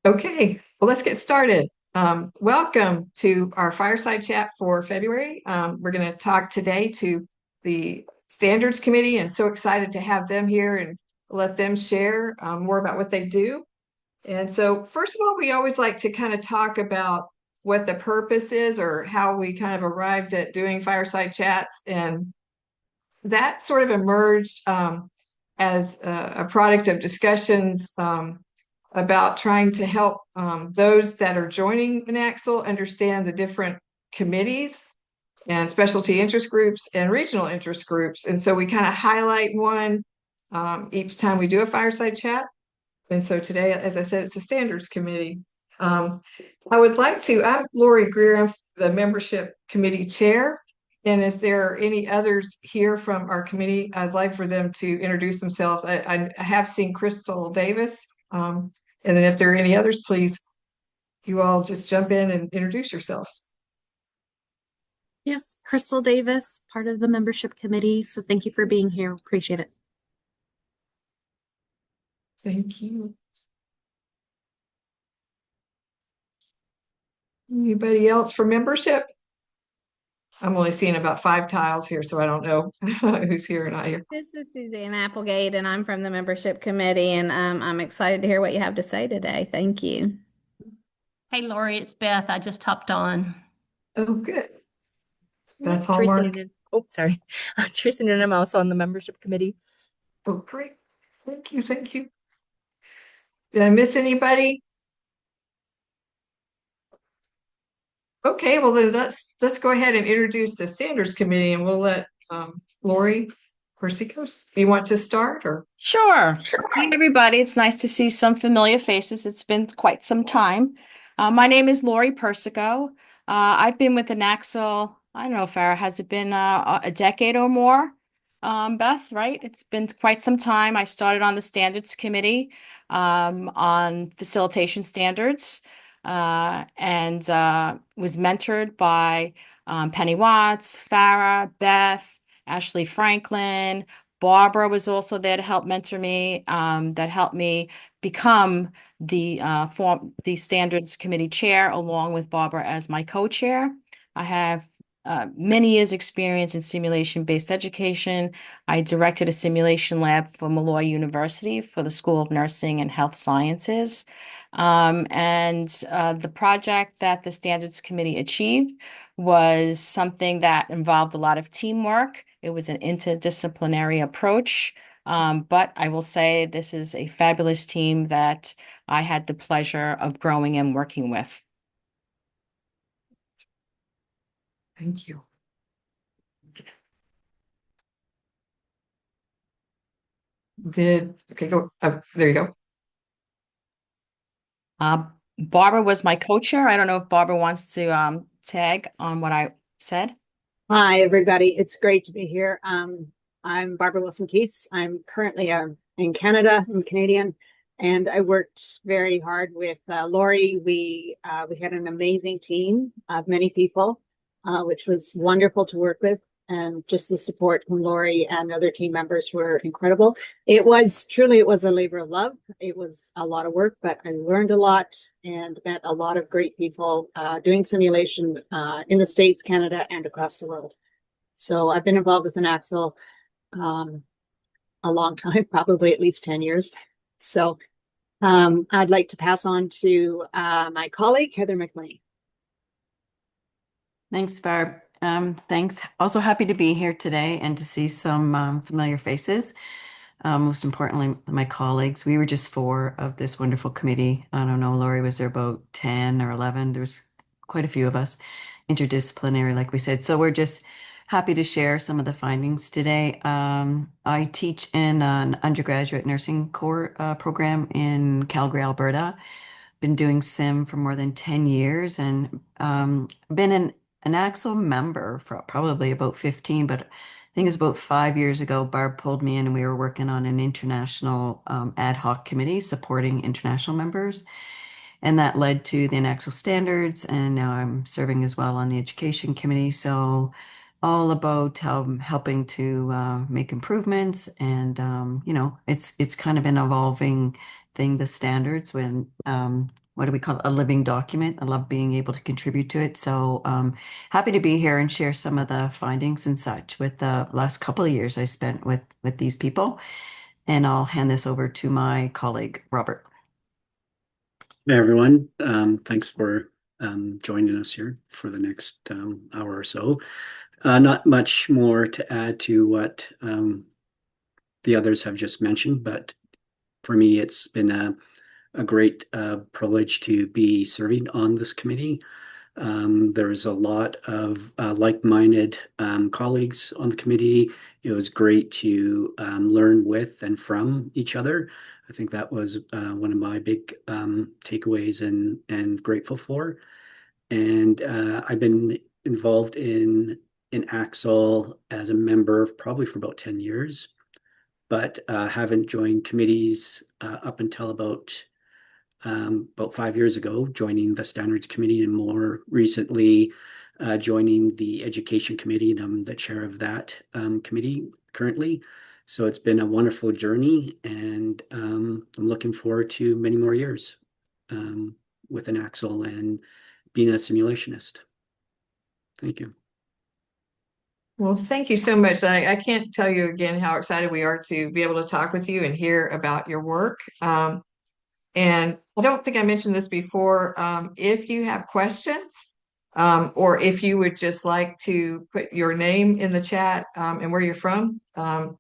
Okay, well, let's get started. Welcome to our fireside chat for February. We're going to talk today to the Standards Committee, and so excited to have them here and let them share more about what they do. And so, first of all, we always like to kind of talk about what the purpose is or how we kind of arrived at doing fireside chats. And that sort of emerged as a product of discussions about trying to help those that are joining INACSL understand the different committees and specialty interest groups and regional interest groups. And so we kind of highlight one each time we do a fireside chat. And so today, as I said, it's a standards committee. Um, I'm Lori Greer, I'm the membership committee chair. And if there are any others here from our committee, I'd like for them to introduce themselves. I have seen Crystal Davis. And then if there are any others, please, you all just jump in and introduce yourselves. Yes, Crystal Davis, part of the membership committee. So thank you for being here. Appreciate it. Thank you. Anybody else for membership? I'm only seeing about 5 tiles here, so I don't know who's here or not here. This is Suzanne Applegate, and I'm from the membership committee, and I'm excited to hear what you have to say today. Thank you. Hey, Lori, it's Beth. I just hopped on. Oh, good. It's Beth Teresa Hallmark. Noonan. Oh, sorry. Teresa Noonan. I'm also on the membership committee. Oh, great. Thank you. Thank you. Did I miss anybody? Okay, well then let's go ahead and introduce the standards committee, and we'll let Lori Persicos. You want to start or? Sure. Hi, everybody. It's nice to see some familiar faces. It's been quite some time. My name is Lori Persico. I've been with INACSL, I don't know, Farah, has it been a decade or more? Beth, right? It's been quite some time. I started on the standards committee on facilitation standards and was mentored by Penny Watts, Farah, Beth, Ashley Franklin. Barbara was also there to help mentor me, that helped me become the standards committee chair, along with Barbara as my co-chair. I have many years experience in simulation-based education. I directed a simulation lab for Malloy University for the School of Nursing and Health Sciences. The project that the standards committee achieved was something that involved a lot of teamwork. It was an interdisciplinary approach. But I will say this is a fabulous team that I had the pleasure of growing and working with. Thank you. Okay, go. There you go. Barbara was my co-chair. I don't know if Barbara wants to tag on what I said. Hi, everybody. It's great to be here. I'm Barbara Wilson-Keats. I'm currently in Canada. I'm Canadian, and I worked very hard with Lori. We had an amazing team of many people, which was wonderful to work with. And just the support from Lori and other team members were incredible. It was a labor of love. It was a lot of work, but I learned a lot and met a lot of great people doing simulation in the States, Canada, and across the world. So I've been involved with INACSL a long time, probably at least 10 years. So I'd like to pass on to my colleague, Heather McLean. Thanks, Barb. Thanks. Also happy to be here today and to see some familiar faces. Most importantly, my colleagues. We were just 4 of this wonderful committee. I don't know, Lori, was there about 10 or 11? There was quite a few of us, interdisciplinary, like we said. So we're just happy to share some of the findings today. I teach in an undergraduate nursing core program in Calgary, Alberta. Been doing sim for more than 10 years and been an INACSL member for probably about 15, but I think it was about 5 years ago, Barb pulled me in and we were working on an international ad hoc committee supporting international members. And that led to the INACSL standards. And now I'm serving as well on the education committee. So all about helping to make improvements. And, it's kind of an evolving thing, the standards, when what do we call it? A living document. I love being able to contribute to it. So happy to be here and share some of the findings and such with the last couple of years I spent with these people. And I'll hand this over to my colleague, Robert. Hey everyone, thanks for joining us here for the next hour or so. Not much more to add to what the others have just mentioned, but for me, it's been a great privilege to be serving on this committee. There's a lot of like-minded colleagues on the committee. It was great to learn with and from each other. I think that was one of my big takeaways and grateful for. And I've been involved in INACSL as a member probably for about 10 years, but haven't joined committees up until about 5 years ago, joining the Standards Committee, and more recently joining the Education Committee, and I'm the chair of that committee currently. So it's been a wonderful journey, and I'm looking forward to many more years with INACSL and being a simulationist. Thank you. Well, thank you so much. I can't tell you again how excited we are to be able to talk with you and hear about your work. And I don't think I mentioned this before. If you have questions, or if you would just like to put your name in the chat and where you're from,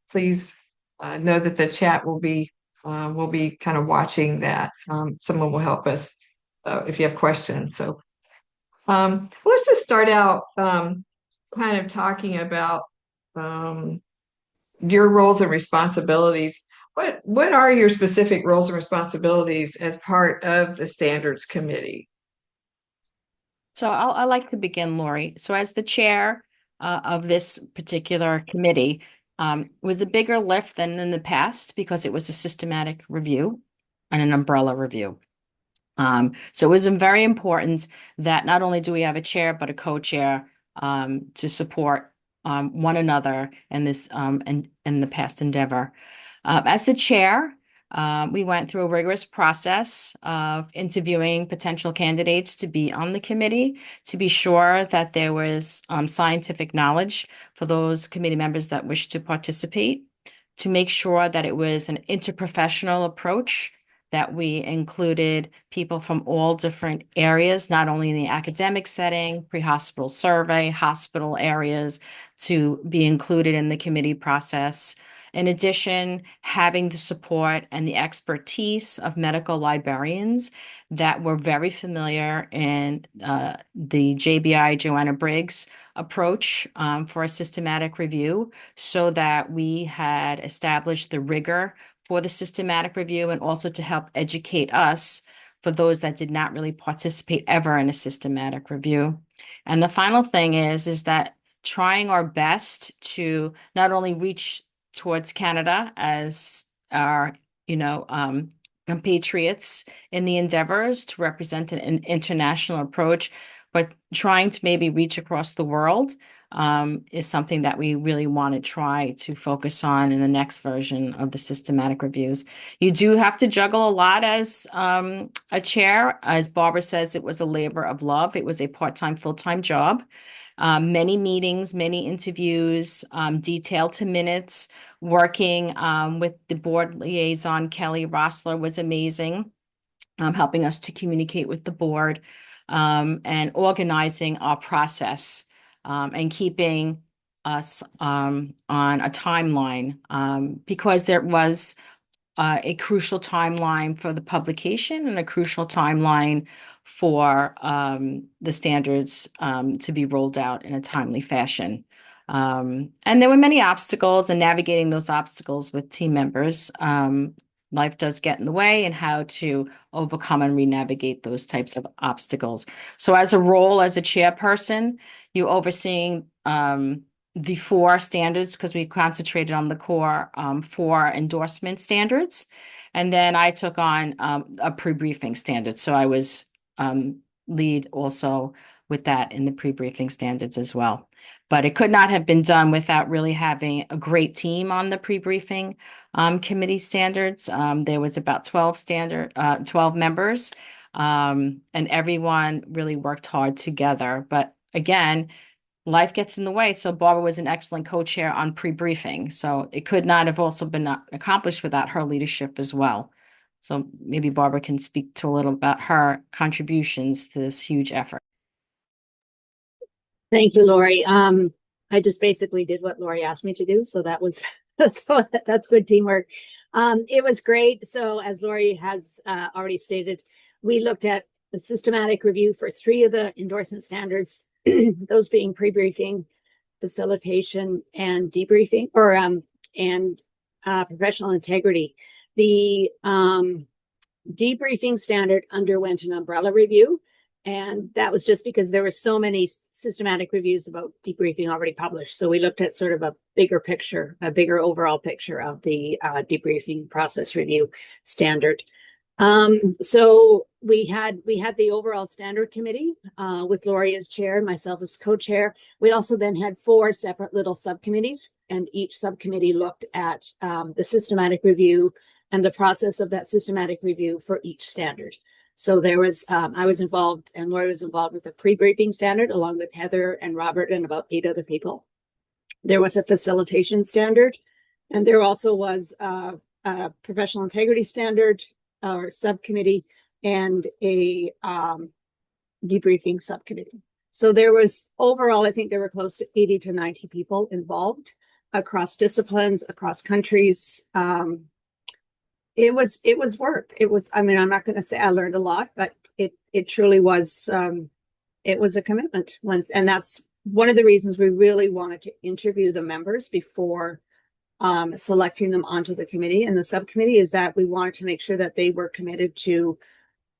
please know that the chat will be kind of watching that. Someone will help us if you have questions. So let's just start out kind of talking about your roles and responsibilities. What are your specific roles and responsibilities as part of the Standards Committee? So I like to begin, Lori. So as the chair of this particular committee, it was a bigger lift than in the past because it was a systematic review and an umbrella review. So it was very important that not only do we have a chair, but a co-chair to support one another in this and in the past endeavor. As the chair, we went through a rigorous process of interviewing potential candidates to be on the committee to be sure that there was scientific knowledge for those committee members that wished to participate, to make sure that it was an interprofessional approach, that we included people from all different areas, not only in the academic setting, pre-hospital survey, hospital areas, to be included in the committee process. In addition, having the support and the expertise of medical librarians that were very familiar in the JBI Joanna Briggs approach for a systematic review, so that we had established the rigor for the systematic review and also to help educate us for those that did not really participate ever in a systematic review. And the final thing is that trying our best to not only reach towards Canada as our, compatriots in the endeavors to represent an international approach, but trying to maybe reach across the world is something that we really want to try to focus on in the next version of the systematic reviews. You do have to juggle a lot as a chair. As Barbara says, it was a labor of love. It was a part-time, full-time job. Many meetings, many interviews, detailed to minutes. Working with the board liaison, Kelly Rossler, was amazing, helping us to communicate with the board and organizing our process and keeping us on a timeline because there was a crucial timeline for the publication and a crucial timeline for the standards to be rolled out in a timely fashion. And there were many obstacles, and navigating those obstacles with team members. Life does get in the way, and how to overcome and re-navigate those types of obstacles. So as a role as a chairperson, you overseeing the 4 standards, because we concentrated on the core 4 endorsement standards. And then I took on a pre-briefing standard. So I was lead also with that in the pre-briefing standards as well. but it could not have been done without really having a great team on the pre-briefing committee standards. There was about 12 members, and everyone really worked hard together. But again, life gets in the way. So Barbara was an excellent co-chair on pre-briefing. So it could not have also been accomplished without her leadership as well. So maybe Barbara can speak to a little about her contributions to this huge effort. Thank you, Lori. I just basically did what Lori asked me to do, so that was that's good teamwork. It was great. So as Lori has already stated, we looked at the systematic review for 3 of the endorsement standards, those being pre-briefing, facilitation, and debriefing, or and professional integrity. The debriefing standard underwent an umbrella review. And that was just because there were so many systematic reviews about debriefing already published. So we looked at sort of a bigger picture, a bigger overall picture of the debriefing process review standard. So we had the overall standard committee with Lori as chair and myself as co-chair. We also then had 4 separate little subcommittees, and each subcommittee looked at the systematic review and the process of that systematic review for each standard. So there was, I was involved, and Lori was involved with a pre-briefing standard along with Heather and Robert and about 8 other people. There was a facilitation standard, and there also was a professional integrity standard or subcommittee and a debriefing subcommittee. So there was overall, I think there were close to 80 to 90 people involved across disciplines, across countries. It was work. It was, I mean, I'm not going to say I learned a lot, but it truly was, it was a commitment once. And that's one of the reasons we really wanted to interview the members before selecting them onto the committee and the subcommittee, is that we wanted to make sure that they were committed to,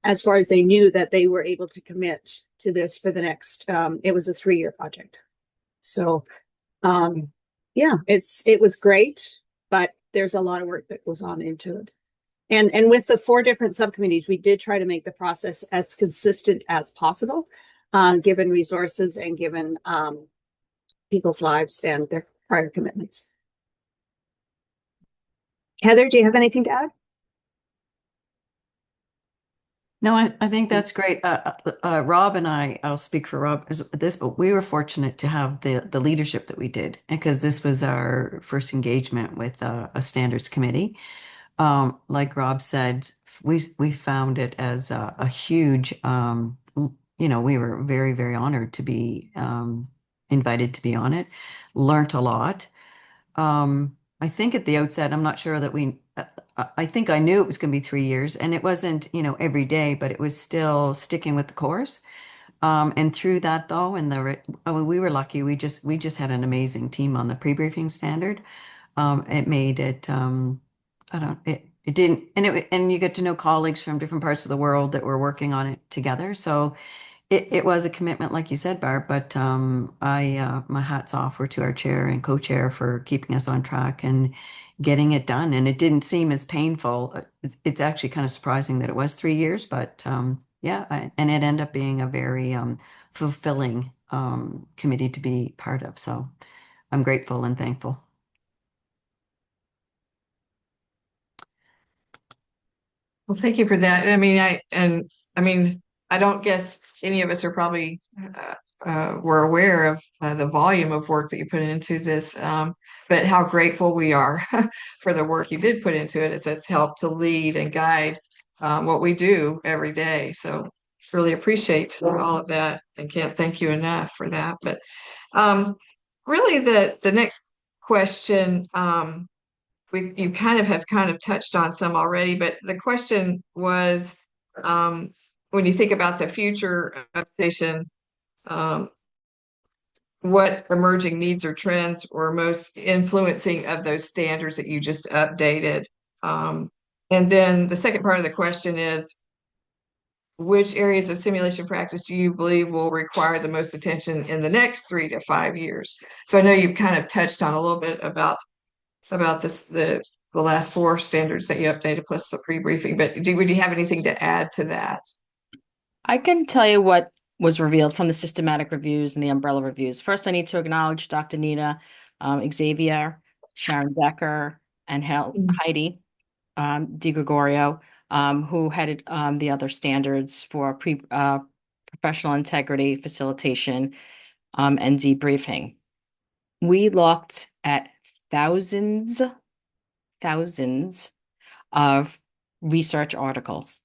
as far as they knew, that they were able to commit to this for the next, it was a 3-year project. So, yeah, it was great, but there's a lot of work that goes on into it. And with the 4 different subcommittees, we did try to make the process as consistent as possible, given resources and given people's lives and their prior commitments. Heather, do you have anything to add? No, I think that's great. Rob and I'll speak for Rob as this, but we were fortunate to have the leadership that we did, because this was our first engagement with a standards committee. Like Rob said, we found it as a huge, we were very, very honored to be invited to be on it, learned a lot. I think at the outset, I'm not sure that I think I knew it was going to be 3 years, and it wasn't, every day, but it was still sticking with the course. And through that though, we were lucky. We just had an amazing team on the pre-briefing standard. It made it, it didn't, and you get to know colleagues from different parts of the world that were working on it together. So it was a commitment, like you said, Barb, but my hats off were to our chair and co-chair for keeping us on track and getting it done. And it didn't seem as painful. It's actually kind of surprising that it was 3 years, but yeah, and it ended up being a very fulfilling committee to be part of. So I'm grateful and thankful. Well, thank you for that. I mean, I don't guess any of us are probably were aware of the volume of work that you put into this, but how grateful we are for the work you did put into it, as it's helped to lead and guide what we do every day. So really appreciate all of that and can't thank you enough for that. But really, the next question. You kind of touched on some already, but the question was, when you think about the future of station, what emerging needs or trends were most influencing of those standards that you just updated? And then the second part of the question is, which areas of simulation practice do you believe will require the most attention in the next 3 to 5 years? So I know you've kind of touched on a little bit about this, the last 4 standards that you updated plus the pre-briefing, but would you have anything to add to that? I can tell you what was revealed from the systematic reviews and the umbrella reviews. First, I need to acknowledge Dr. Nina, Xavier, Sharon Becker, and Heidi DiGregorio, who headed the other standards for professional integrity, facilitation, and debriefing. We looked at thousands of research articles.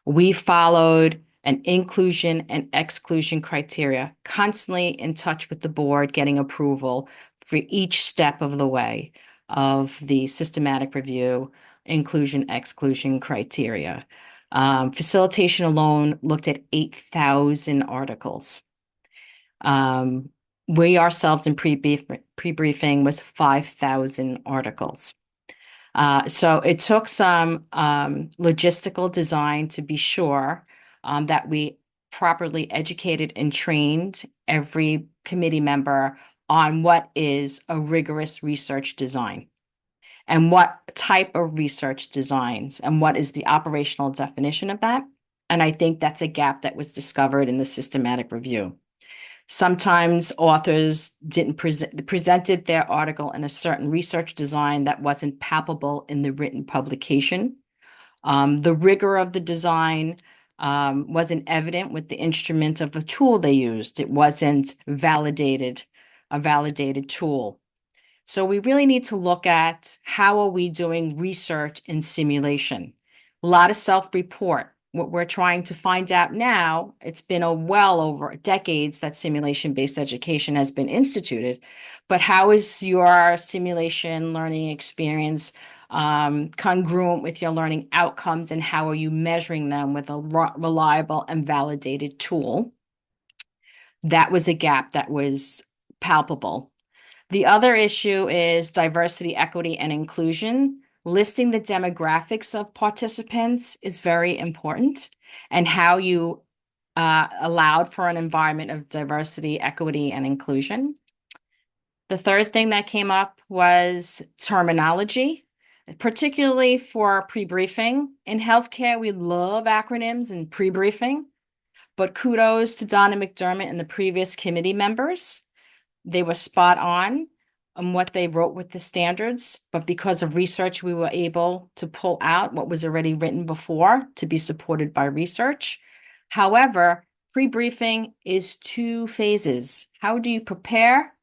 We followed an inclusion and exclusion criteria, constantly in touch with the board, getting approval for each step of the way of the systematic review, inclusion, exclusion criteria. Facilitation alone looked at 8,000 articles. We ourselves in pre-briefing was 5,000 articles. So it took some logistical design to be sure that we properly educated and trained every committee member on what is a rigorous research design and what type of research designs and what is the operational definition of that. And I think that's a gap that was discovered in the systematic review. Sometimes authors didn't presented their article in a certain research design that wasn't palpable in the written publication. The rigor of the design wasn't evident with the instrument of the tool they used. It wasn't a validated tool. So we really need to look at how are we doing research in simulation. A lot of self-report. What we're trying to find out now, it's been well over decades that simulation-based education has been instituted, but how is your simulation learning experience congruent with your learning outcomes, and how are you measuring them with a reliable and validated tool? That was a gap that was palpable. The other issue is diversity, equity, and inclusion. Listing the demographics of participants is very important, and how you allowed for an environment of diversity, equity, and inclusion. The third thing that came up was terminology, particularly for pre-briefing. In healthcare, we love acronyms and pre-briefing, but kudos to Donna McDermott and the previous committee members. They were spot on what they wrote with the standards, but because of research, we were able to pull out what was already written before to be supported by research. However, pre-briefing is 2 phases. How do you prepare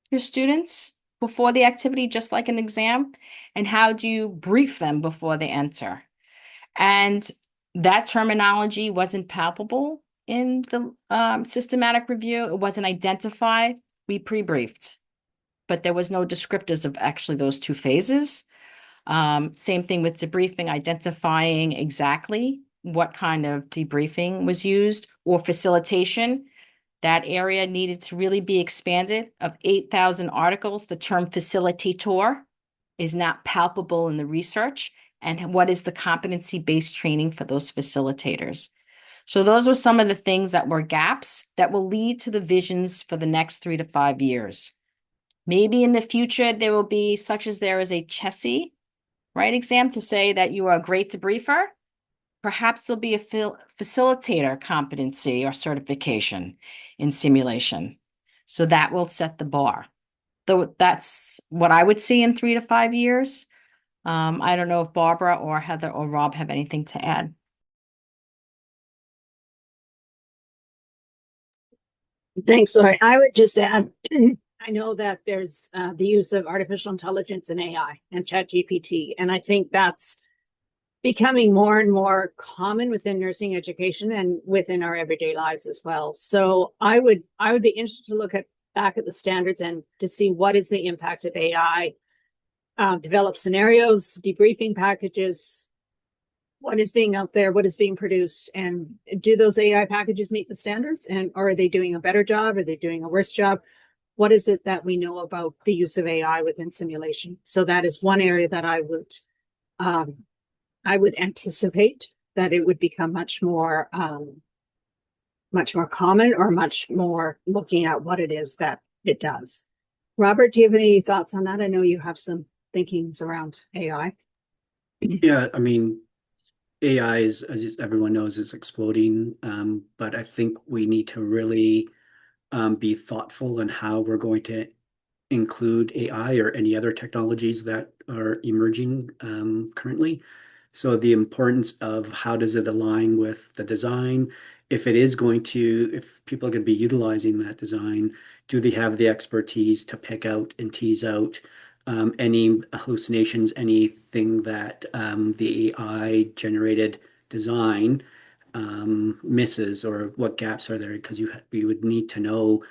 your students before the activity, just like an exam? And how do you brief them before they enter? And that terminology wasn't palpable in the systematic review. It wasn't identified. We pre-briefed, but there was no descriptors of actually those 2 phases. Same thing with debriefing, identifying exactly what kind of debriefing was used, or facilitation. That area needed to really be expanded. Of 8,000 articles, the term facilitator is not palpable in the research. And what is the competency-based training for those facilitators? So those were some of the things that were gaps that will lead to the visions for the next 3 to 5 years. Maybe in the future, there will be such as there is a CHESI, right, exam to say that you are a great debriefer. Perhaps there'll be a facilitator competency or certification in simulation. So that will set the bar. Though that's what I would see in 3 to 5 years. I don't know if Barbara or Heather or Rob have anything to add. Thanks, Lori. I would just add, I know that there's the use of artificial intelligence and AI and ChatGPT, and I think that's becoming more and more common within nursing education and within our everyday lives as well. So I would be interested to look back at the standards and to see what is the impact of AI, develop scenarios, debriefing packages, what is being out there, what is being produced, and do those AI packages meet the standards? And or are they doing a better job? Are they doing a worse job? What is it that we know about the use of AI within simulation? So that is one area that I would anticipate that it would become much more common, or much more looking at what it is that it does. Robert, do you have any thoughts on that? I know you have some thinkings around AI. Yeah, I mean, AI is, as everyone knows, is exploding. But I think we need to really be thoughtful in how we're going to include AI or any other technologies that are emerging currently. So the importance of how does it align with the design? If it is going to, if people are going to be utilizing that design, do they have the expertise to pick out and tease out any hallucinations, anything that the AI generated design misses, or what gaps are there? Because we would need to know,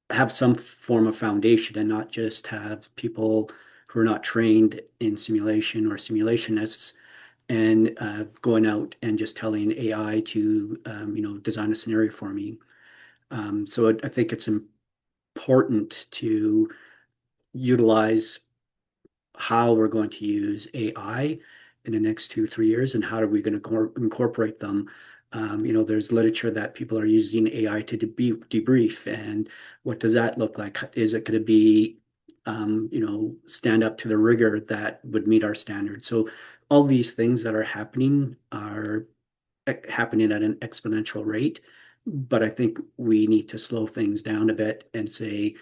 have some form of foundation, and not just have people who are not trained in simulation or simulationists and going out and just telling AI to design a scenario for me. So I think it's important to utilize how we're going to use AI in the next 2, 3 years, and how are we going to incorporate them. There's literature that people are using AI to debrief, and what does that look like? Is it going to be, stand up to the rigor that would meet our standards? So all these things that are happening at an exponential rate, but I think we need to slow things down a bit and say,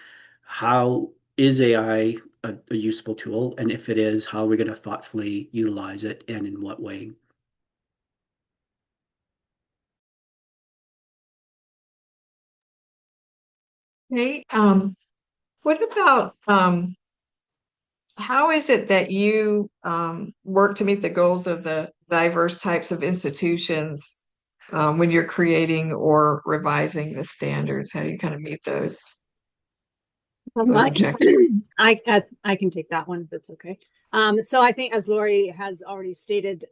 how is AI a useful tool? And if it is, how are we going to thoughtfully utilize it, and in what way? Okay. What about how is it that you work to meet the goals of the diverse types of institutions when you're creating or revising the standards? How do you kind of meet those objectives? I can take that one if it's okay. So I think, as Lori has already stated,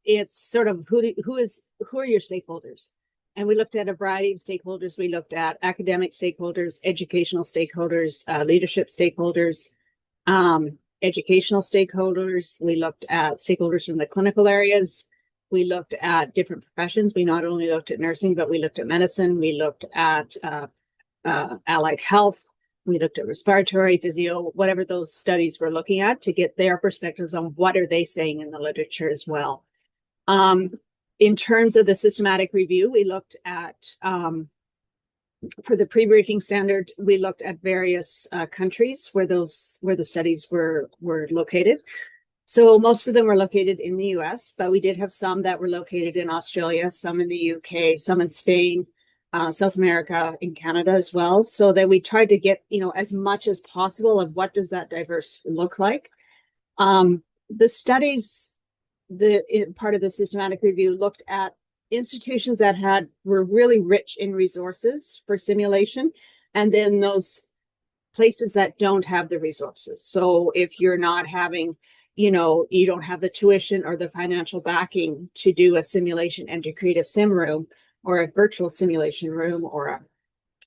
it's sort of who are your stakeholders? And we looked at a variety of stakeholders. We looked at academic stakeholders, educational stakeholders, leadership stakeholders, educational stakeholders. We looked at stakeholders from the clinical areas. We looked at different professions. We not only looked at nursing, but we looked at medicine. We looked at allied health. We looked at respiratory, physio, whatever those studies were looking at, to get their perspectives on what are they saying in the literature as well. In terms of the systematic review, we looked at, for the pre-briefing standard, we looked at various countries where the studies were located. So most of them were located in the US, but we did have some that were located in Australia, some in the UK, some in Spain, South America, in Canada as well. So that we tried to get, as much as possible of what does that diverse look like. The studies, part of the systematic review, looked at institutions that were really rich in resources for simulation, and then those places that don't have the resources. So if you're not having, you don't have the tuition or the financial backing to do a simulation and to create a sim room, or a virtual simulation room, or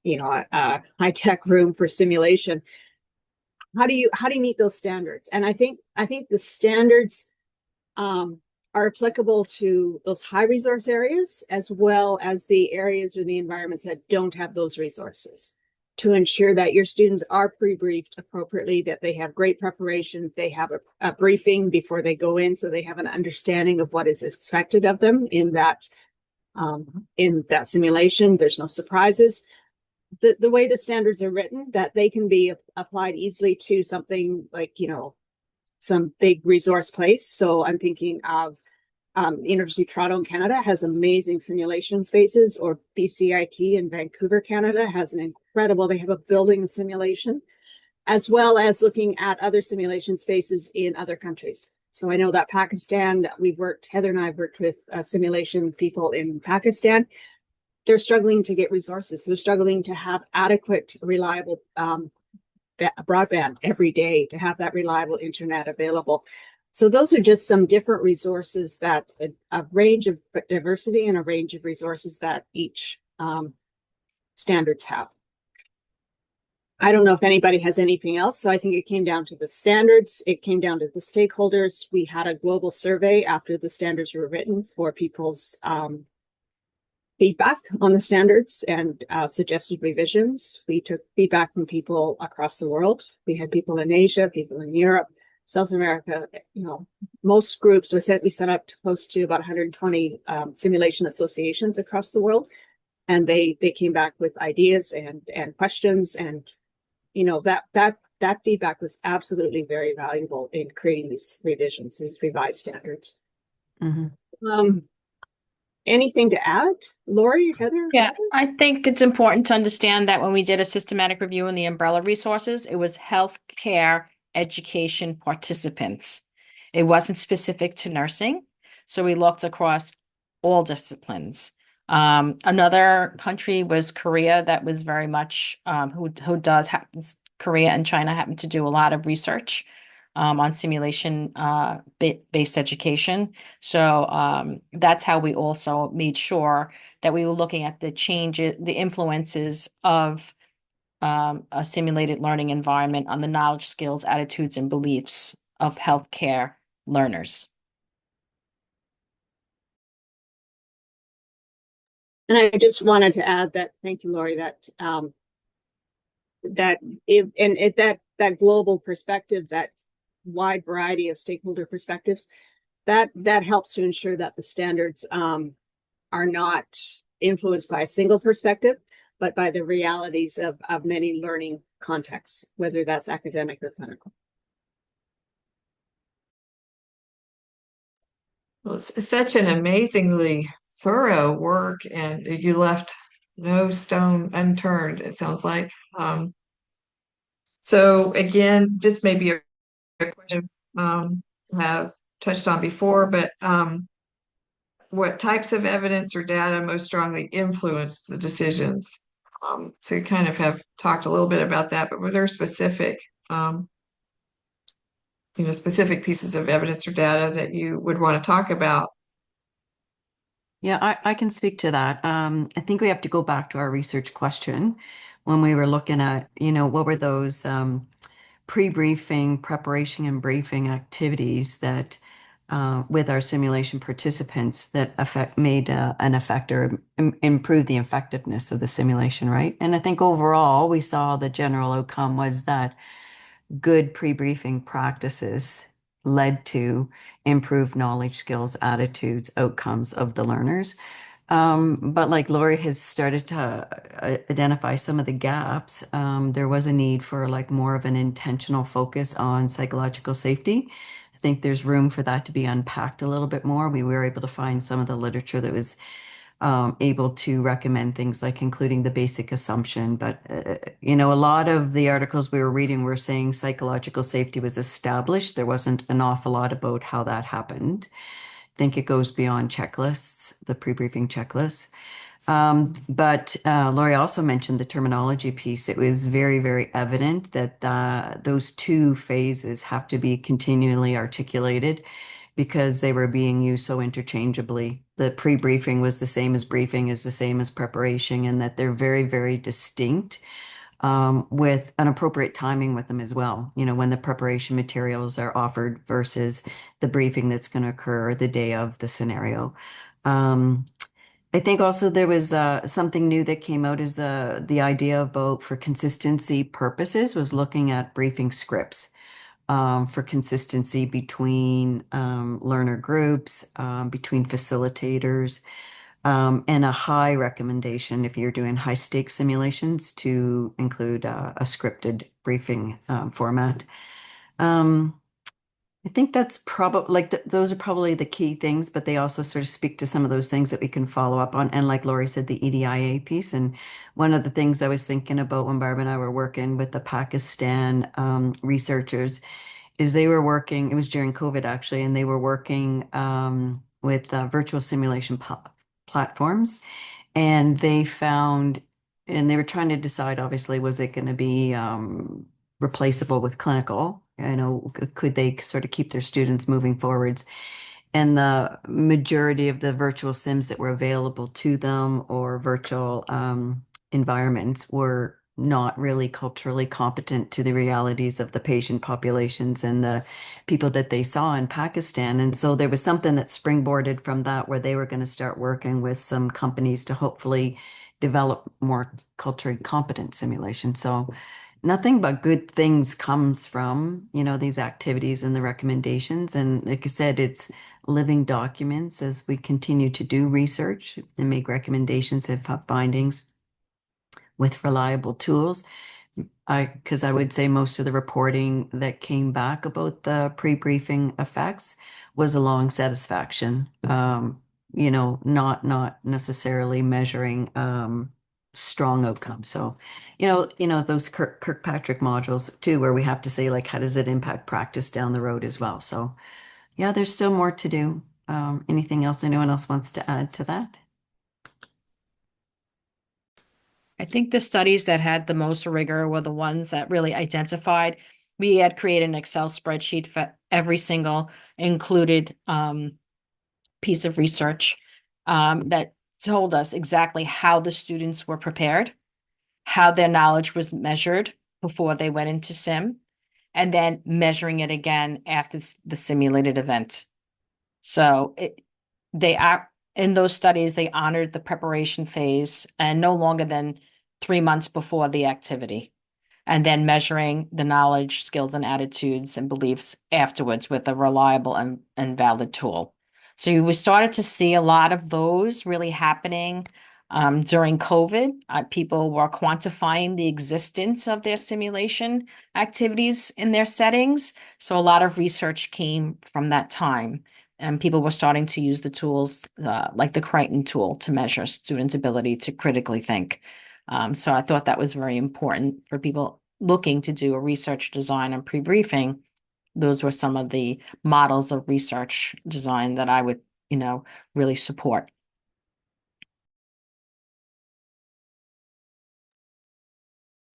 a high-tech room for simulation, how do you meet those standards? And I think the standards are applicable to those high resource areas, as well as the areas or the environments that don't have those resources, to ensure that your students are pre-briefed appropriately, that they have great preparation, they have a briefing before they go in, so they have an understanding of what is expected of them in that simulation. There's no surprises. The way the standards are written, that they can be applied easily to something like, some big resource place. So I'm thinking of University of Toronto in Canada has amazing simulation spaces, or BCIT in Vancouver, Canada has they have a building of simulation, as well as looking at other simulation spaces in other countries. So I know that Pakistan, Heather and I have worked with simulation people in Pakistan. They're struggling to get resources. They're struggling to have adequate, reliable broadband every day, to have that reliable internet available. So those are just some different resources, that a range of diversity and a range of resources that each standards have. I don't know if anybody has anything else. So I think it came down to the standards. It came down to the stakeholders. We had a global survey after the standards were written for people's feedback on the standards and suggested revisions. We took feedback from people across the world. We had people in Asia, people in Europe, South America, most groups we set up close to about 120 simulation associations across the world. And they came back with ideas and questions, and that feedback was absolutely very valuable in creating these revisions, these revised standards. Anything to add, Lori, Heather? Yeah, I think it's important to understand that when we did a systematic review in the umbrella resources, it was healthcare education participants. It wasn't specific to nursing. So we looked across all disciplines. Another country was Korea, that was very much Korea and China happen to do a lot of research on simulation based education. So that's how we also made sure that we were looking at the changes, the influences of a simulated learning environment on the knowledge, skills, attitudes, and beliefs of healthcare learners. And I just wanted to add that, thank you, Lori, that that global perspective, that wide variety of stakeholder perspectives, that helps to ensure that the standards are not influenced by a single perspective, but by the realities of many learning contexts, whether that's academic or clinical. Well, it's such an amazingly thorough work, and you left no stone unturned, it sounds like. So again, this may be a question have touched on before, but what types of evidence or data most strongly influence the decisions? So you kind of have talked a little bit about that, but were there specific, specific pieces of evidence or data that you would want to talk about? Yeah, I can speak to that. I think we have to go back to our research question when we were looking at, what were those pre-briefing, preparation, and briefing activities that with our simulation participants that made an effect or improved the effectiveness of the simulation, right? And I think overall we saw the general outcome was that good pre-briefing practices led to improved knowledge, skills, attitudes, outcomes of the learners. But like Lori has started to identify some of the gaps, there was a need for like more of an intentional focus on psychological safety. I think there's room for that to be unpacked a little bit more. We were able to find some of the literature that was able to recommend things like including the basic assumption. But, a lot of the articles we were reading were saying psychological safety was established. There wasn't an awful lot about how that happened. I think it goes beyond checklists, the pre-briefing checklists. But Lori also mentioned the terminology piece. It was very, very evident that those two phases have to be continually articulated because they were being used so interchangeably. The pre-briefing was the same as briefing, is the same as preparation, and that they're very, very distinct with an appropriate timing with them as well. When the preparation materials are offered versus the briefing that's going to occur the day of the scenario. I think also there was something new that came out is the idea about for consistency purposes was looking at briefing scripts for consistency between learner groups, between facilitators, and a high recommendation if you're doing high stakes simulations to include a scripted briefing format. I think that's probably like those are probably the key things, but they also sort of speak to some of those things that we can follow up on. And like Lori said, the EDIA piece. And one of the things I was thinking about when Barb and I were working with the Pakistan researchers is they were working, it was during COVID actually, and they were working with virtual simulation platforms. And they found, and they were trying to decide, obviously, was it going to be replaceable with clinical? Could they sort of keep their students moving forwards? And the majority of the virtual sims that were available to them or virtual environments were not really culturally competent to the realities of the patient populations and the people that they saw in Pakistan. And so there was something that springboarded from that where they were going to start working with some companies to hopefully develop more culturally competent simulation. So nothing but good things comes from, these activities and the recommendations. And like I said, it's living documents as we continue to do research and make recommendations and findings with reliable tools. Because I would say most of the reporting that came back about the pre-briefing effects was a long satisfaction. Not necessarily measuring strong outcomes. So, those Kirkpatrick modules too, where we have to say like, how does it impact practice down the road as well? So, yeah, there's still more to do. Anything else anyone else wants to add to that? I think the studies that had the most rigor were the ones that really identified. We had created an Excel spreadsheet for every single included piece of research that told us exactly how the students were prepared, how their knowledge was measured before they went into sim, and then measuring it again after the simulated event. So they are in those studies, they honored the preparation phase and no longer than 3 months before the activity, and then measuring the knowledge, skills, and attitudes and beliefs afterwards with a reliable and valid tool. So we started to see a lot of those really happening during COVID. People were quantifying the existence of their simulation activities in their settings. So a lot of research came from that time. And people were starting to use the tools like the Crichton tool to measure students' ability to critically think. So I thought that was very important for people looking to do a research design and pre-briefing. Those were some of the models of research design that I would, really support.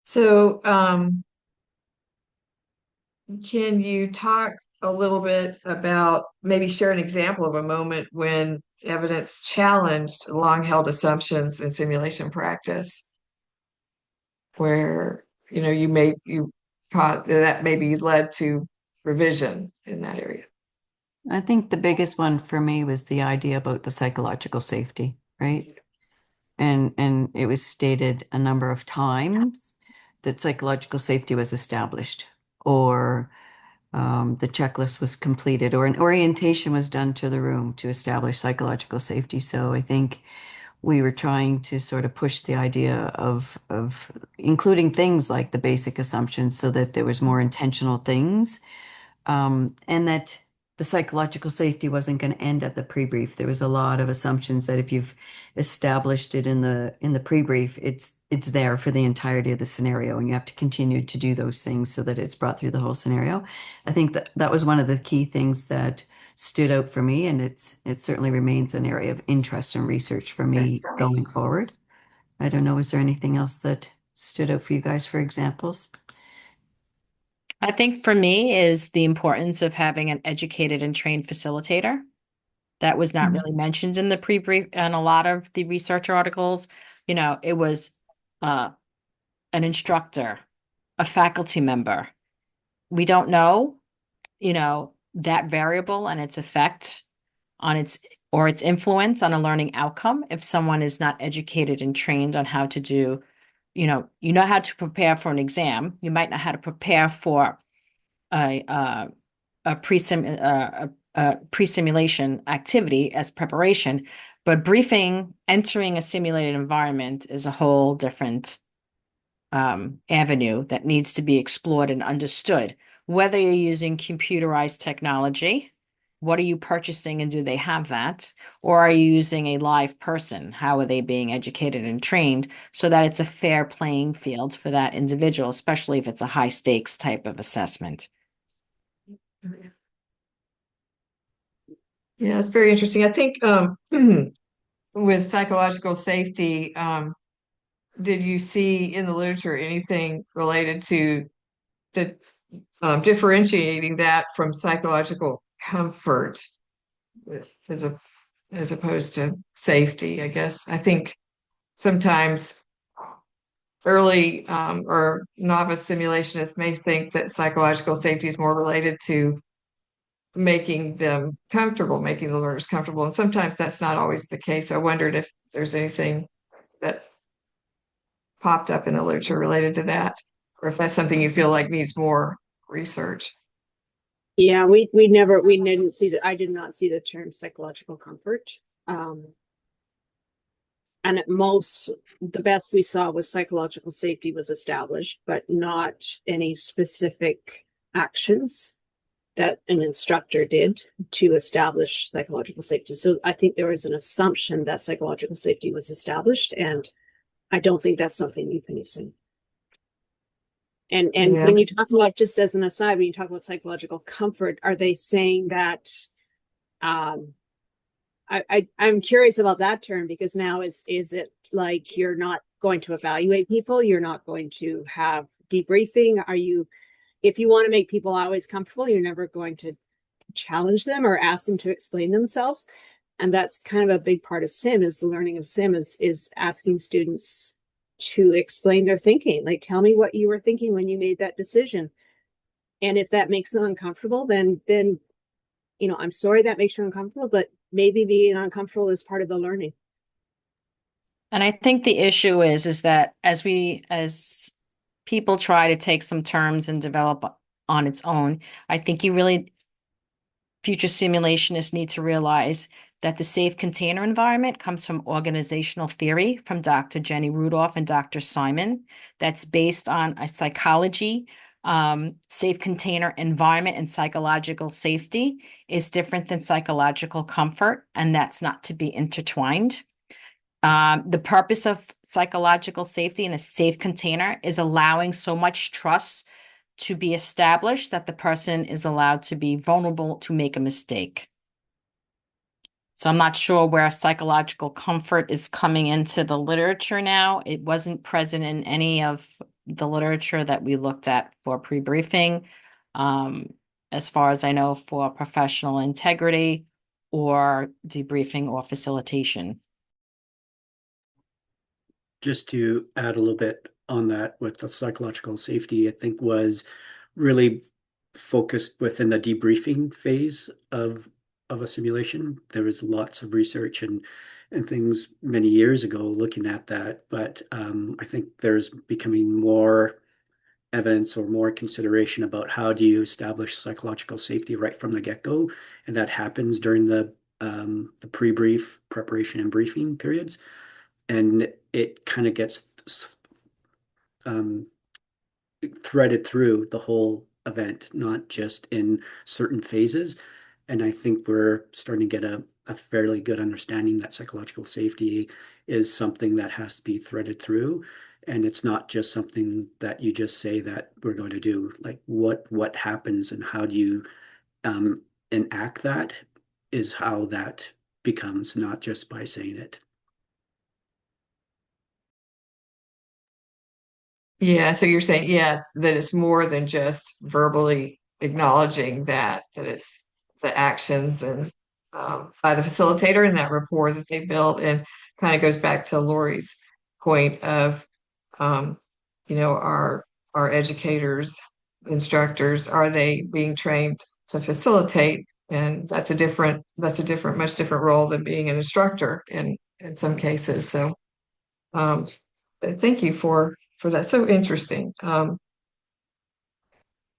So, can you talk a little bit about maybe share an example of a moment when evidence challenged long-held assumptions in simulation practice, where you caught that maybe led to revision in that area? I think the biggest one for me was the idea about the psychological safety, right? And it was stated a number of times that psychological safety was established, or the checklist was completed, or an orientation was done to the room to establish psychological safety. So I think we were trying to sort of push the idea of including things like the basic assumptions so that there was more intentional things, and that the psychological safety wasn't going to end at the pre-brief. There was a lot of assumptions that if you've established it in the pre-brief, it's there for the entirety of the scenario, and you have to continue to do those things so that it's brought through the whole scenario. I think that was one of the key things that stood out for me, and it certainly remains an area of interest and research for me going forward. I don't know, is there anything else that stood out for you guys for examples? I think for me is the importance of having an educated and trained facilitator. That was not really mentioned in the pre-brief and a lot of the research articles. It was an instructor, a faculty member. We don't know, that variable and its effect on its influence on a learning outcome if someone is not educated and trained on how to do, how to prepare for an exam. You might know how to prepare for a pre-simulation activity as preparation, but briefing, entering a simulated environment is a whole different avenue that needs to be explored and understood. Whether you're using computerized technology, what are you purchasing and do they have that? Or are you using a live person? How are they being educated and trained so that it's a fair playing field for that individual, especially if it's a high stakes type of assessment? Yeah, it's very interesting. I think with psychological safety, did you see in the literature anything related to the differentiating that from psychological comfort as a as opposed to safety? I guess I think sometimes early or novice simulationists may think that psychological safety is more related to making them comfortable, making the learners comfortable. And sometimes that's not always the case. I wondered if there's anything that popped up in the literature related to that, or if that's something you feel like needs more research. Yeah, we didn't see I did not see the term psychological comfort. And at most, the best we saw was psychological safety was established, but not any specific actions that an instructor did to establish psychological safety. So I think there was an assumption that psychological safety was established, and I don't think that's something you can assume. And Yeah. when you talk about, just as an aside, when you talk about psychological comfort, are they saying that I'm curious about that term, because now is it like you're not going to evaluate people, you're not going to have debriefing? Are you, if you want to make people always comfortable, you're never going to challenge them or ask them to explain themselves? And that's kind of a big part of SIM, is the learning of SIM is asking students to explain their thinking. Like, tell me what you were thinking when you made that decision. And if that makes them uncomfortable, then I'm sorry that makes you uncomfortable, but maybe being uncomfortable is part of the learning. And I think the issue is that as people try to take some terms and develop on its own, I think future simulationists need to realize that the safe container environment comes from organizational theory from Dr. Jenny Rudolph and Dr. Simon, that's based on a psychology. Safe container environment and psychological safety is different than psychological comfort, and that's not to be intertwined. The purpose of psychological safety in a safe container is allowing so much trust to be established that the person is allowed to be vulnerable to make a mistake. So I'm not sure where psychological comfort is coming into the literature now. It wasn't present in any of the literature that we looked at for pre-briefing, as far as I know, for professional integrity or debriefing or facilitation. Just to add a little bit on that with the psychological safety, I think was really focused within the debriefing phase of a simulation. There was lots of research and things many years ago looking at that, but I think there's becoming more evidence or more consideration about how do you establish psychological safety right from the get-go, and that happens during the pre-brief preparation and briefing periods, and it kind of gets threaded through the whole event, not just in certain phases. And I think we're starting to get a fairly good understanding that psychological safety is something that has to be threaded through. And it's not just something that you just say that we're going to do. Like what happens and how do you enact that is how that becomes, not just by saying it. Yeah, so you're saying, yes, that it's more than just verbally acknowledging that it's the actions and by the facilitator and that rapport that they built, and kind of goes back to Lori's point of, um, our educators, instructors, are they being trained to facilitate? And that's a much different role than being an instructor in some cases. So, thank you for that. So interesting.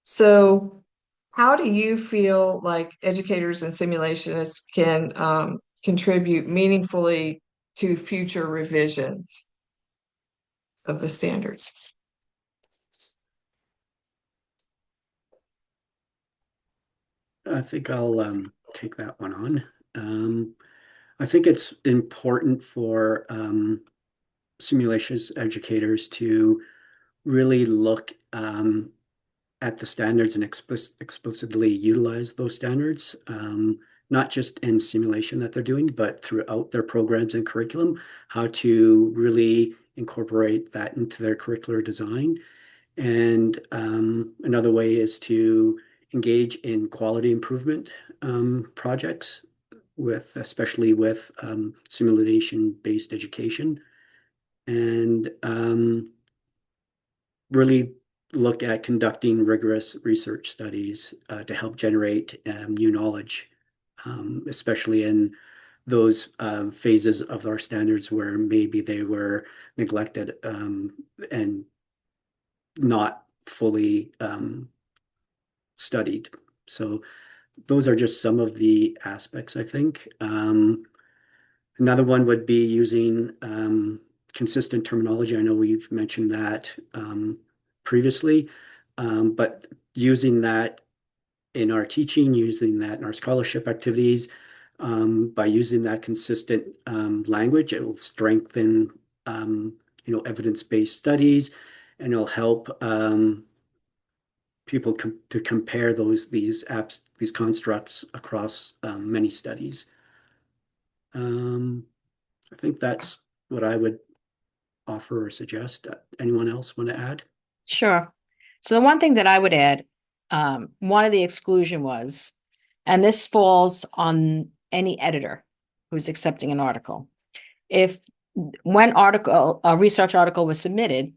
So how do you feel like educators and simulationists can contribute meaningfully to future revisions of the standards? I think I'll take that one on. I think it's important for simulations educators to really look at the standards and explicitly utilize those standards, not just in simulation that they're doing, but throughout their programs and curriculum, how to really incorporate that into their curricular design. And another way is to engage in quality improvement projects, especially with simulation-based education, and really look at conducting rigorous research studies to help generate new knowledge, especially in those phases of our standards where maybe they were neglected and not fully studied. So those are just some of the aspects, I think. Another one would be using consistent terminology. I know we've mentioned that previously, but using that in our teaching, using that in our scholarship activities, by using that consistent language, it will strengthen evidence-based studies, and it'll help people to compare these constructs across many studies. I think that's what I would offer or suggest. Anyone else want to add? Sure. So the one thing that I would add, one of the exclusion was, and this falls on any editor who's accepting an article. If when a research article was submitted,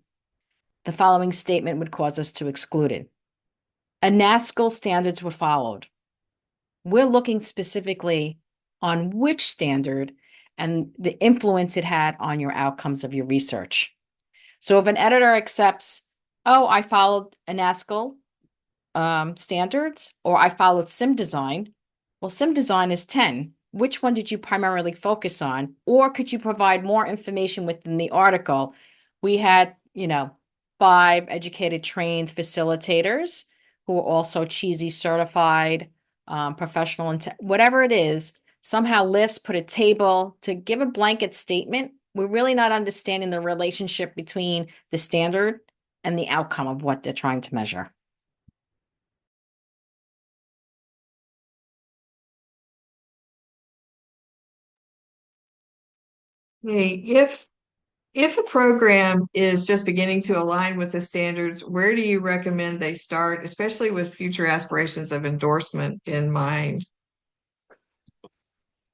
the following statement would cause us to exclude it. INACSL standards were followed. We're looking specifically on which standard and the influence it had on your outcomes of your research. So if an editor accepts, oh, I followed INACSL standards, or I followed SimDesign, well, SimDesign is 10. Which one did you primarily focus on? Or could you provide more information within the article? We had, 5 educated trained facilitators who are also cheesy certified, professional, whatever it is. Somehow LIST put a table to give a blanket statement. We're really not understanding the relationship between the standard and the outcome of what they're trying to measure. Hey, if a program is just beginning to align with the standards, where do you recommend they start, especially with future aspirations of endorsement in mind?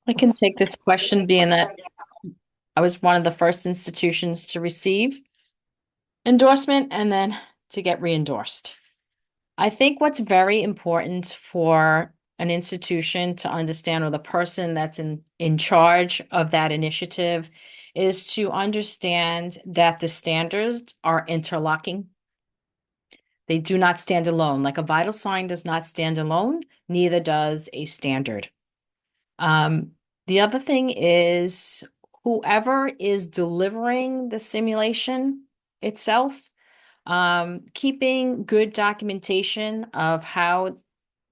I can take this question, being that I was one of the first institutions to receive endorsement and then to get re-endorsed. I think what's very important for an institution to understand, or the person that's in charge of that initiative, is to understand that the standards are interlocking. They do not stand alone. Like a vital sign does not stand alone, neither does a standard. The other thing is, whoever is delivering the simulation itself, keeping good documentation of how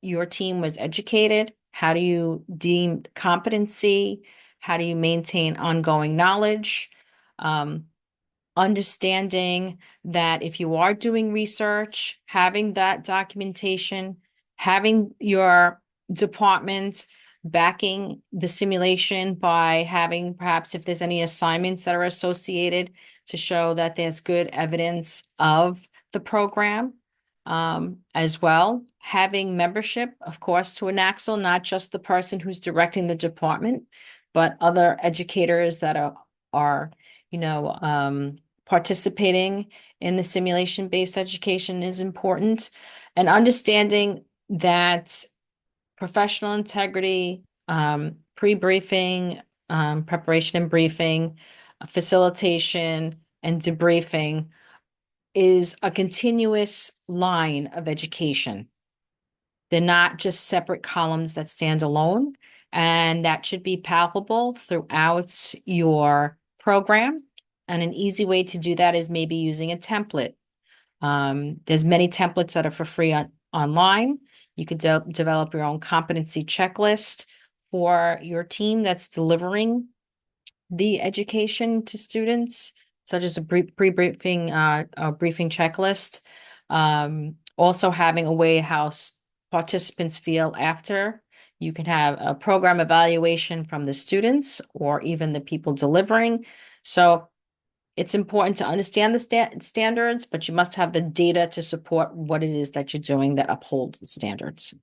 your team was educated, how do you deem competency, how do you maintain ongoing knowledge, understanding that if you are doing research, having that documentation, having your department backing the simulation by having, perhaps if there's any assignments that are associated, to show that there's good evidence of the program, as well. Having membership, of course, to INACSL, not just the person who's directing the department, but other educators that are participating in the simulation-based education is important. And understanding that professional integrity, pre-briefing, preparation and briefing, facilitation, and debriefing is a continuous line of education. They're not just separate columns that stand alone, and that should be palpable throughout your program. And an easy way to do that is maybe using a template. There's many templates that are for free online. You could develop your own competency checklist for your team that's delivering the education to students, such as a pre-briefing briefing checklist. Also having a way how participants feel after. You can have a program evaluation from the students or even the people delivering. So it's important to understand the standards, but you must have the data to support what it is that you're doing that upholds the standards.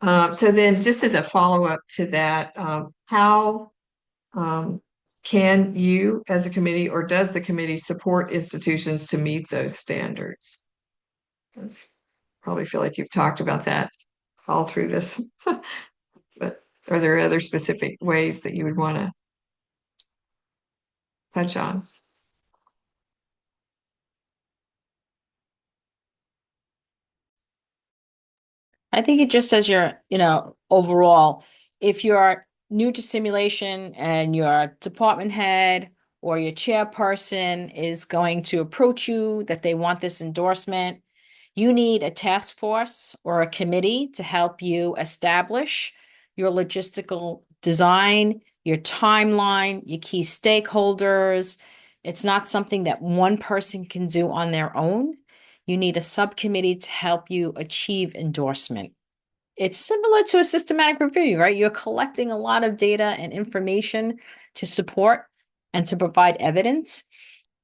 So then just as a follow-up to that, how can you as a committee, or does the committee support institutions to meet those standards? Probably feel like you've talked about that all through this, but are there other specific ways that you would want to touch on? I think it just says overall, if you're new to simulation and your department head or your chairperson is going to approach you that they want this endorsement, you need a task force or a committee to help you establish your logistical design, your timeline, your key stakeholders. It's not something that one person can do on their own. You need a subcommittee to help you achieve endorsement. It's similar to a systematic review, right? You're collecting a lot of data and information to support and to provide evidence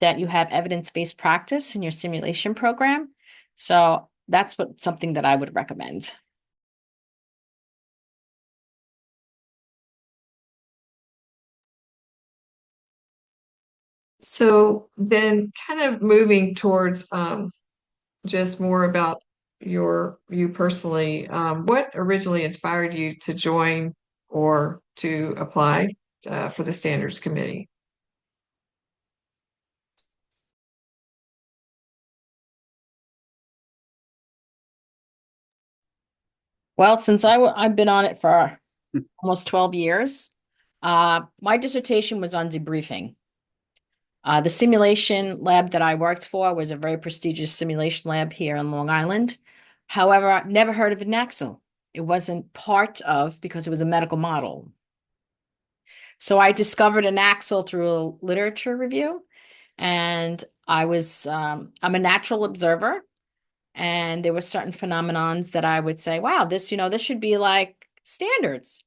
that you have evidence-based practice in your simulation program. So that's something that I would recommend. So then kind of moving towards just more about you personally, what originally inspired you to join or to apply for the standards committee? Well, since I've been on it for almost 12 years, my dissertation was on debriefing. The simulation lab that I worked for was a very prestigious simulation lab here in Long Island. However, I never heard of INACSL. It wasn't part of because it was a medical model. So I discovered INACSL through a literature review, and I'm a natural observer, and there were certain phenomenons that I would say, wow, this should be like standards.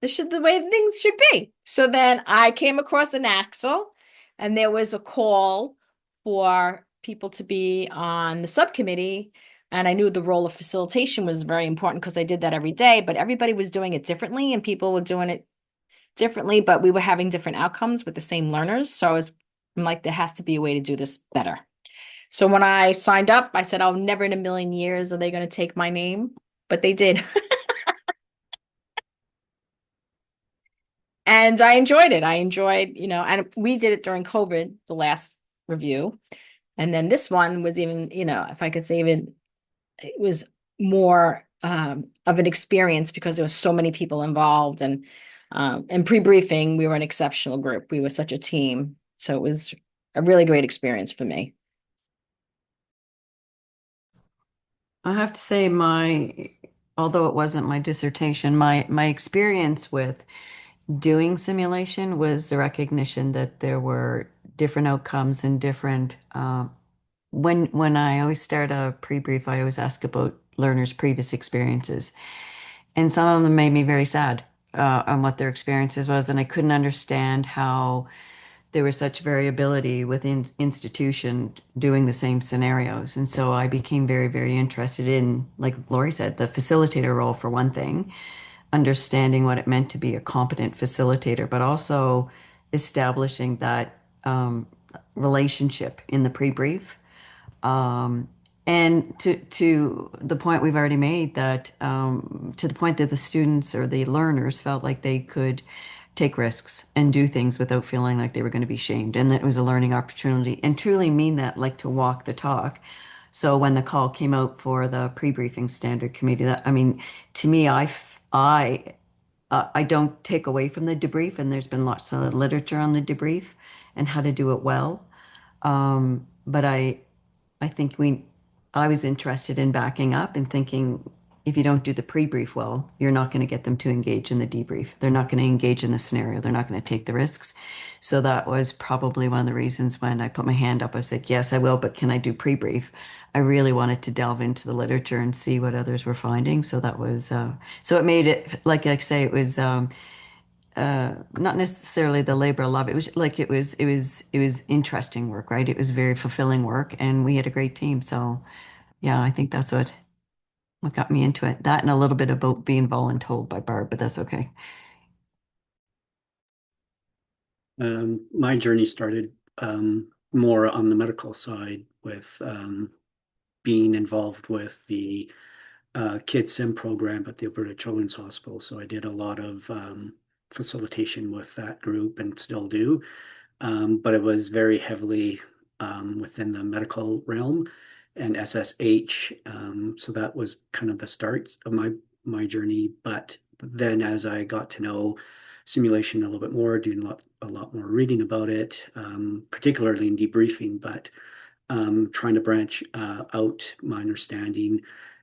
This should the way things should be. So then I came across an INACSL, and there was a call for people to be on the subcommittee. And I knew the role of facilitation was very important because I did that every day, but everybody was doing it differently and people were doing it differently, but we were having different outcomes with the same learners. So I'm like, there has to be a way to do this better. So when I signed up, I said, oh, never in a million years are they going to take my name, but they did. And I enjoyed it. And we did it during COVID, the last review. And then this one was even, if I could say even, it was more of an experience because there was so many people involved. And pre-briefing, we were an exceptional group. We were such a team. So it was a really great experience for me. I have to say although it wasn't my dissertation, my experience with doing simulation was the recognition that there were different outcomes and different when I always start a pre-brief, I always ask about learners' previous experiences. And some of them made me very sad on what their experiences was, and I couldn't understand how there was such variability within institution doing the same scenarios. And so I became very, very interested in, like Lori said, the facilitator role for one thing, understanding what it meant to be a competent facilitator, but also establishing that relationship in the pre-brief. And to the point we've already made that to the point that the students or the learners felt like they could take risks and do things without feeling like they were going to be shamed, and that it was a learning opportunity, and truly mean that, like to walk the talk. So when the call came out for the pre-briefing standard committee, that, I mean, to me, I don't take away from the debrief, and there's been lots of literature on the debrief and how to do it well. But I think I was interested in backing up and thinking, if you don't do the pre-brief well, you're not going to get them to engage in the debrief. They're not going to engage in the scenario. They're not going to take the risks. So that was probably one of the reasons when I put my hand up, I said, yes, I will, but can I do pre-brief? I really wanted to delve into the literature and see what others were finding. So that was, so it made it, like I say, it was, not necessarily the labor of love. It was like it was interesting work, right? It was very fulfilling work, and we had a great team. So yeah, I think that's what got me into it. That and a little bit about being voluntold by Barb, but that's okay. My journey started more on the medical side with being involved with the kids sim program at the Alberta Children's Hospital. So I did a lot of facilitation with that group and still do. But it was very heavily within the medical realm and SSH. So that was kind of the start of my journey. But then as I got to know simulation a little bit more, doing a lot more reading about it, particularly in debriefing, but trying to branch out my understanding.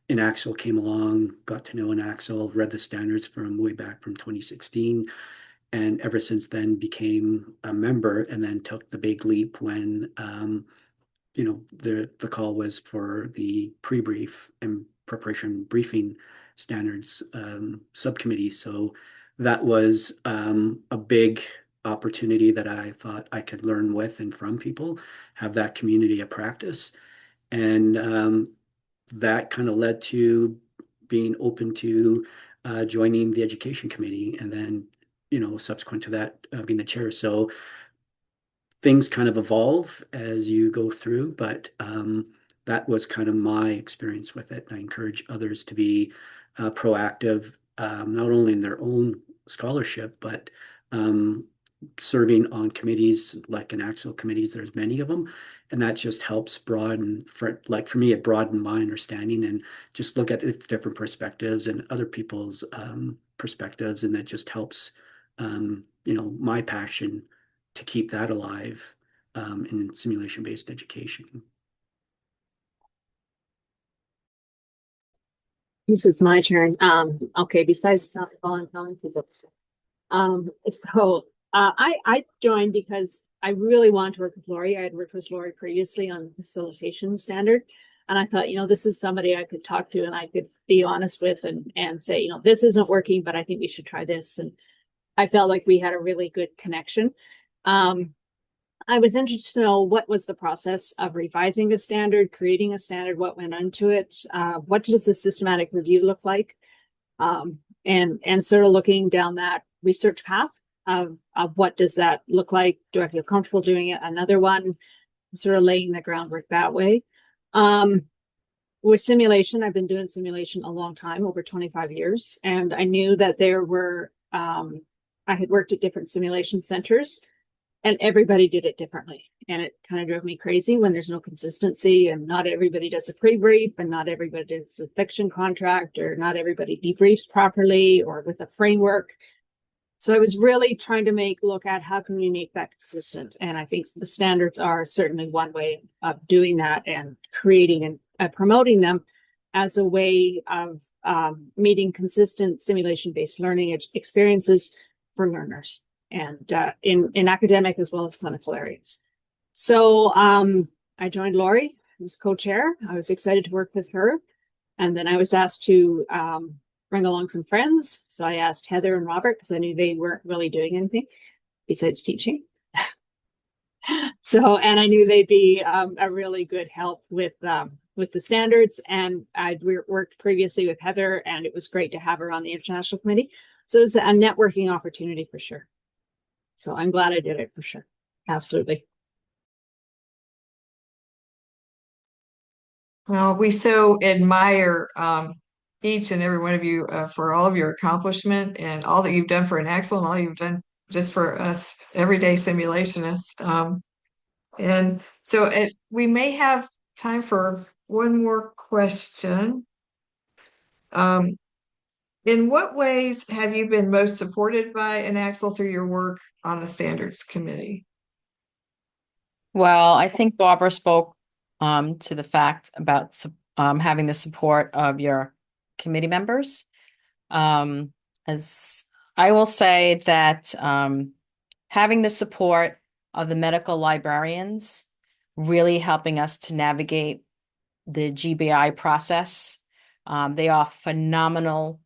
INACSL came along, got to know INACSL, read the standards from way back from 2016, and ever since then became a member, and then took the big leap when the call was for the pre-brief and preparation briefing standards subcommittee. So that was a big opportunity that I thought I could learn with and from people, have that community of practice. And that kind of led to being open to joining the education committee, and then, subsequent to that, being the chair. So things kind of evolve as you go through, but that was kind of my experience with it. I encourage others to be proactive, not only in their own scholarship, but serving on committees like INACSL committees. There's many of them, and that just helps broaden. For me, it broadened my understanding and just look at different perspectives and other people's perspectives, and that just helps my passion to keep that alive in simulation-based education. This is my turn. Okay, besides not volunteering people. I joined because I really wanted to work with Lori. I had worked with Lori previously on the facilitation standard. And I thought, this is somebody I could talk to and I could be honest with and say, this isn't working, but I think we should try this. And I felt like we had a really good connection. I was interested to know what was the process of revising a standard, creating a standard, what went into it, what does the systematic review look like, and sort of looking down that research path of what does that look like? Do I feel comfortable doing it? Another one, sort of laying the groundwork that way. With simulation, I've been doing simulation a long time, over 25 years, and I knew that there were, I had worked at different simulation centers, and everybody did it differently. And it kind of drove me crazy when there's no consistency, and not everybody does a pre-brief, and not everybody does a fiction contract, or not everybody debriefs properly or with a framework. So I was really trying to look at how can we make that consistent. And I think the standards are certainly one way of doing that, and creating and promoting them as a way of meeting consistent simulation-based learning experiences for learners, and in academic as well as clinical areas. So I joined Lori as co-chair. I was excited to work with her. And then I was asked to bring along some friends. So I asked Heather and Robert, because I knew they weren't really doing anything besides teaching. And I knew they'd be a really good help with the standards. And I'd worked previously with Heather, and it was great to have her on the international committee. So it was a networking opportunity for sure. So I'm glad I did it for sure. Absolutely. Well, we so admire each and every one of you for all of your accomplishment and all that you've done for INACSL and all you've done just for us everyday simulationists. And so we may have time for one more question. In what ways have you been most supported by INACSL through your work on the standards committee? Well, I think Barbara spoke to the fact about having the support of your committee members. As I will say that having the support of the medical librarians really helping us to navigate the GBI process. They are phenomenal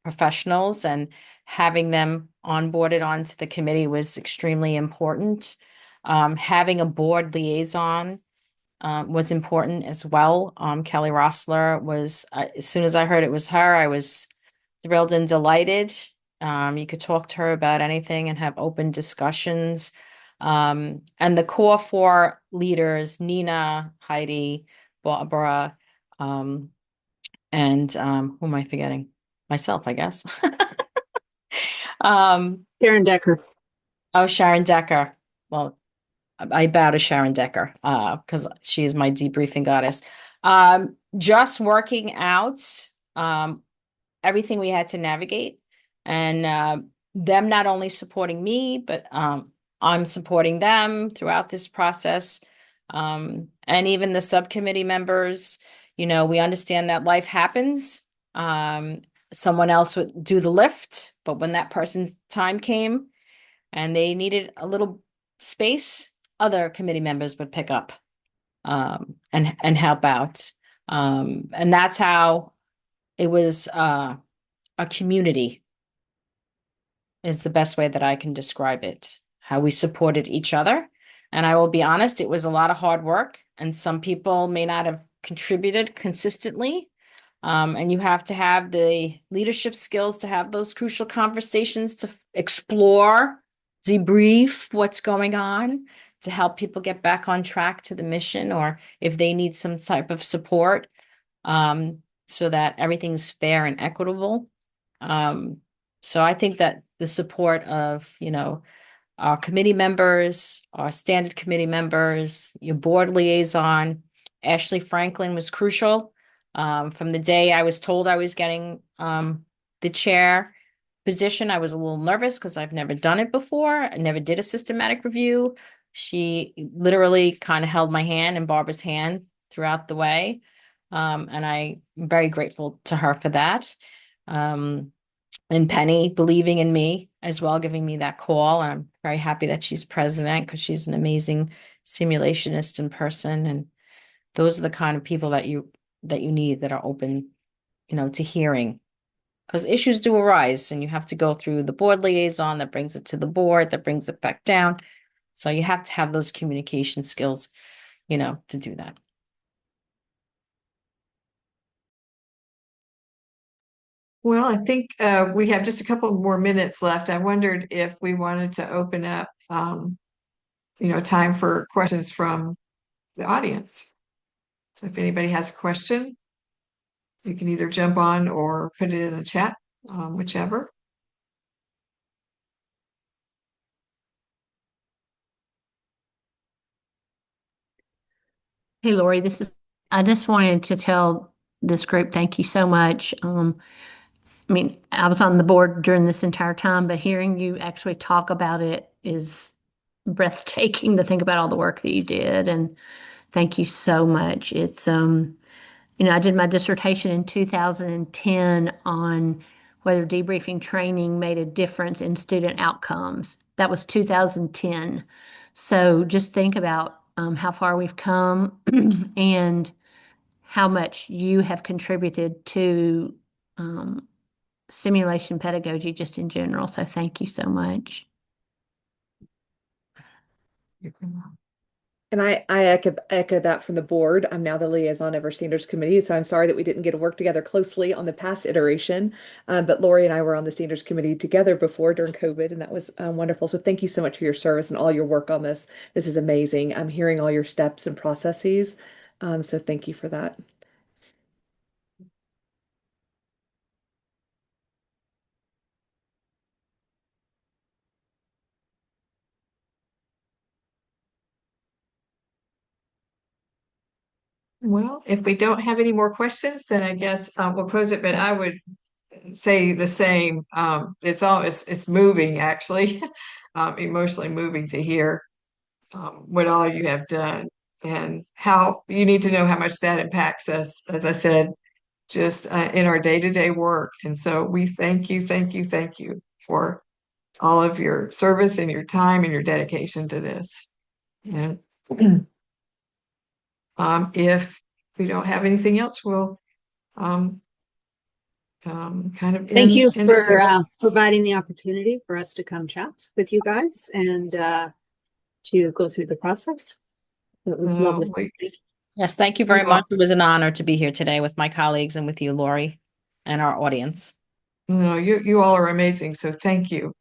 professionals, and having them onboarded onto the committee was extremely important. Having a board liaison was important as well. Kelly Rossler was, as soon as I heard it was her, I was thrilled and delighted. You could talk to her about anything and have open discussions. And the core four leaders, Nina, Heidi, Barbara, and and who am I forgetting? Myself, I guess. Um, Sharon Decker. oh, Sharon Decker. Well, I bow to Sharon Decker because she is my debriefing goddess. Just working out everything we had to navigate, and them not only supporting me, but I'm supporting them throughout this process. And even the subcommittee members, we understand that life happens. Someone else would do the lift, but when that person's time came and they needed a little space, other committee members would pick up and help out. And that's how it was a community is the best way that I can describe it. How we supported each other. And I will be honest, it was a lot of hard work, and some people may not have contributed consistently. And you have to have the leadership skills to have those crucial conversations, to explore, debrief what's going on, to help people get back on track to the mission, or if they need some type of support, so that everything's fair and equitable. So I think that the support of, our committee members, our standard committee members, your board liaison, Ashley Franklin was crucial. From the day I was told I was getting the chair position, I was a little nervous because I've never done it before. I never did a systematic review. She literally kind of held my hand and Barbara's hand throughout the way. And I'm very grateful to her for that. And Penny believing in me as well, giving me that call. And I'm very happy that she's president because she's an amazing simulationist in person. And those are the kind of people that you need, that are open, to hearing, because issues do arise and you have to go through the board liaison that brings it to the board, that brings it back down. So you have to have those communication skills, to do that. Well, I think we have just a couple more minutes left. I wondered if we wanted to open up, time for questions from the audience. So if anybody has a question, you can either jump on or put it in the chat, whichever. Hey, Lori, I just wanted to tell this group, thank you so much. I was on the board during this entire time, but hearing you actually talk about it is breathtaking to think about all the work that you did. And thank you so much. It's, I did my dissertation in 2010 on whether debriefing training made a difference in student outcomes. That was 2010. So just think about how far we've come and how much you have contributed to simulation pedagogy just in general. So thank you so much. And I echo that from the board. I'm now the liaison of our standards committee, so I'm sorry that we didn't get to work together closely on the past iteration. But Lori and I were on the standards committee together before during COVID, and that was wonderful. So thank you so much for your service and all your work on this. This is amazing. I'm hearing all your steps and processes. So thank you for that. Well, if we don't have any more questions, then I guess we'll close it, but I would say the same. It's moving actually, emotionally moving to hear what all you have done and how you need to know how much that impacts us, as I said, just in our day-to-day work. And so we thank you for all of your service and your time and your dedication to this. And if we don't have anything else, we'll kind of Thank you end for providing the opportunity for us to come chat with you guys and to go through the process. It was lovely. Yes, thank you very much. It was an honor to be here today with my colleagues and with you, Lori, and our audience. No, you all are amazing. So thank you.